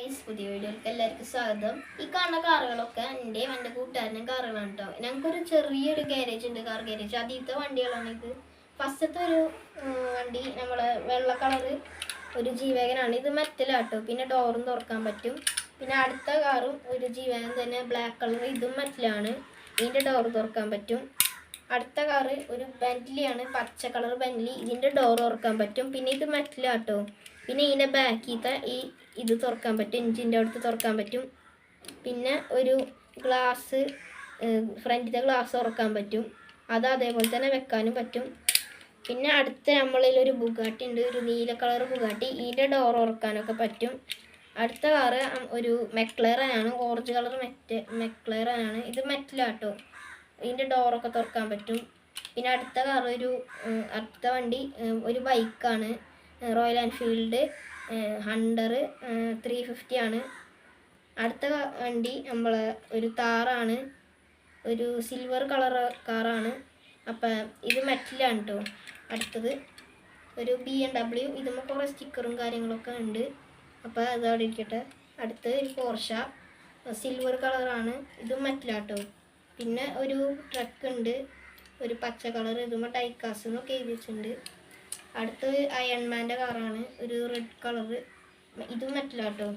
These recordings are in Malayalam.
ഗൈസ്, പുതിയ വീഡിയോയിലേക്ക് എല്ലാവർക്കും സ്വാഗതം. ഈ കാണുന്ന കാറുകളൊക്കെ എൻ്റെയും എൻ്റെ കൂട്ടുകാരനും കാറുകളാണ് കേട്ടോ. ഞങ്ങൾക്കൊരു ചെറിയൊരു ഗ്യാരേജ് ഉണ്ട്, കാർ ഗ്യാരേജ്. ആദ്യത്തെ വണ്ടികളാണ് ഇത്. ഫസ്റ്റത്തെ ഒരു വണ്ടി നമ്മളെ വെള്ള കളറ് ഒരു ജീവകനാണ്. ഇത് മെറ്റലാട്ടോ. പിന്നെ ഡോറും തുറക്കാൻ പറ്റും. പിന്നെ അടുത്ത കാറും ഒരു ജീവകൻ തന്നെ, ബ്ലാക്ക് കളർ. ഇതും മെറ്റലാണ്. ഇതിൻ്റെ ഡോറ് തുറക്കാൻ പറ്റും. അടുത്ത കാറ് ഒരു ബെന്റ്ലിയാണ്, പച്ച കളർ ബെന്റ്ലി. ഇതിൻ്റെ ഡോർ തുറക്കാൻ പറ്റും. പിന്നെ ഇത് മെറ്റലാട്ടോ. പിന്നെ ഇതിൻ്റെ ബാക്കിലത്തെ ഇത് തുറക്കാൻ പറ്റും, എഞ്ചിൻ്റെ അടുത്ത് തുറക്കാൻ പറ്റും. പിന്നെ ഒരു ഗ്ലാസ്, ഫ്രണ്ടിലത്തെ ഗ്ലാസ് തുറക്കാൻ പറ്റും. അത് അതേപോലെ തന്നെ വെക്കാനും പറ്റും. പിന്നെ അടുത്ത നമ്മളിൽ ഒരു ബുഗാട്ടി ഉണ്ട്, ഒരു നീല കളർ ബുഗാട്ടി. ഇതിൻ്റെ ഡോർ തുറക്കാനൊക്കെ പറ്റും. അടുത്ത കാറ് ഒരു മെക്ലറനാണ്, ഓറഞ്ച് കളർ മെക്ലറനാണ്. ഇത് മെറ്റലാട്ടോ. ഇതിൻ്റെ ഡോറൊക്കെ തുറക്കാൻ പറ്റും. പിന്നെ അടുത്ത കാർ അടുത്ത വണ്ടി ഒരു ബൈക്കാണ്, റോയൽ എൻഫീൽഡ് ഹണ്ടർ 350 ആണ്. അടുത്ത വണ്ടി നമ്മളെ ഒരു താറാണ്, ഒരു സിൽവർ കളർ കാറാണ്. അപ്പം ഇത് മെറ്റലാണ് കേട്ടോ. അടുത്തത് ഒരു BMW. ഇതുമ്പോൾ കുറേ സ്റ്റിക്കറും കാര്യങ്ങളൊക്കെ ഉണ്ട്. അപ്പോൾ അതവിടെ ഇരിക്കട്ടെ. അടുത്തത് ഒരു പോർഷ സിൽവർ കളറാണ്, ഇതും മെറ്റലാട്ടോ. പിന്നെ ഒരു ട്രക്ക് ഉണ്ട്, ഒരു പച്ച കളർ. ഇതുമ്പോൾ ഡൈക്കാസ് എന്നൊക്കെ എഴുതി വെച്ചിട്ടുണ്ട്. അടുത്തത് അയൺമാൻ്റെ കാറാണ്, ഒരു റെഡ് കളറ്. ഇതും മെറ്റലാട്ടോ.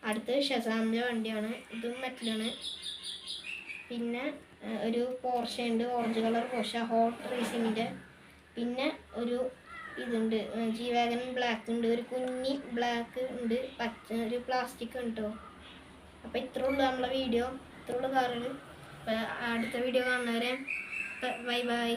അടുത്തത് ഷസാമിൻ്റെ വണ്ടിയാണ്, ഇതും മെറ്റലാണ്. പിന്നെ ഒരു പോർഷ ഉണ്ട്, ഓറഞ്ച് കളർ പോർഷ, ഹോട്ട് റേസിങ്ങിൻ്റെ. പിന്നെ ഒരു ഇതുണ്ട്, ജി വാഗൻ ബ്ലാക്ക് ഉണ്ട്, ഒരു കുഞ്ഞി ബ്ലാക്ക് ഉണ്ട്, ഒരു പ്ലാസ്റ്റിക് ഉണ്ട് കേട്ടോ. അപ്പോൾ ഇത്രേ ഉള്ളൂ നമ്മളെ വീഡിയോ, ഇത്രേ ഉള്ളൂ കാറുകൾ. അപ്പോൾ അടുത്ത വീഡിയോ കാണുന്നവരെ ബൈ ബൈ.